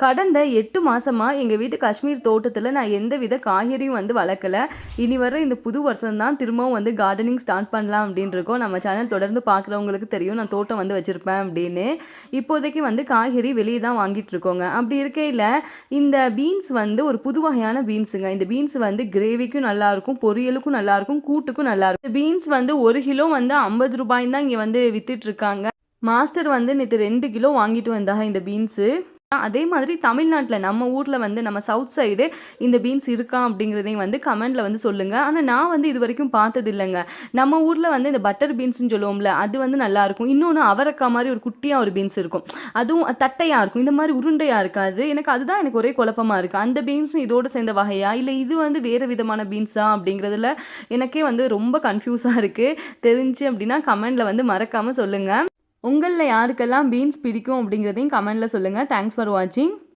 கடந்த 8 மாசமா எங்க வீட்டு காஷ்மீர் தோட்டத்துல நான் எந்தவித காய்கறியும் வளர்க்கல. இனி வர இந்த புது வருஷம் தான் திரும்பவும் கார்டனிங் ஸ்டார்ட் பண்ணலாம் அப்படின்னு இருக்கோம். நம்ம சேனல் தொடர்ந்து பார்க்குறவங்களுக்கு தெரியும் நான் தோட்டம் வச்சிருப்பேன் அப்படின்னு. இப்போதைக்கு காய்கறி வெளிய தான் வாங்கிட்டு இருக்கோங்க. அப்படி இருக்கையில இந்த பீன்ஸ் ஒரு புது வகையான பீன்ஸுங்க. இந்த பீன்ஸ் கிரேவிக்கும் நல்லாருக்கும், பொரியலுக்கும் நல்லாருக்கும், கூட்டுக்கும் நல்லாருக்கும். இந்த பீன்ஸ் 1 கிலோ ரூ. 50 தான் இங்க வித்துட்டு இருக்காங்க. மாஸ்டர் நேத்து 2 கிலோ வாங்கிட்டு வந்தாங்க இந்த பீன்ஸு. அதே மாதிரி தமிழ்நாட்டுல நம்ம ஊர்ல நம்ம சவுத் சைடு இந்த பீன்ஸ் இருக்கா அப்படிங்கிறதையும் கமெண்ட்ல சொல்லுங்க. ஆனா நான் இதுவரைக்கும் பார்த்தது இல்லைங்க. நம்ம ஊர்ல இந்த பட்டர் பீன்ஸ்ன்னு சொல்லுவோம்ல, அது நல்லா இருக்கும். இன்னொன்னு அவரைக்காய் மாதிரி ஒரு குட்டியா ஒரு பீன்ஸ் இருக்கும். அதுவும் தட்டையா இருக்கும். இந்த மாதிரி உருண்டையா இருக்காது. எனக்கு ஒரே குழப்பமா இருக்கு. அந்த பீன்ஸும் இதோட சேர்ந்த வகையா இல்ல இது வேற விதமான பீன்ஸா அப்படிங்கிறதுல எனக்கே ரொம்ப கன்ஃபியூஸா இருக்கு. தெரிஞ்சு அப்படின்னா கமெண்ட்ல மறக்காம சொல்லுங்க. உங்களில் யாருக்கெல்லாம் பீன்ஸ் பிடிக்கும் அப்படிங்கிறதையும் கமெண்ட்டில் சொல்லுங்கள். தேங்க்ஸ் ஃபார் வாட்சிங்.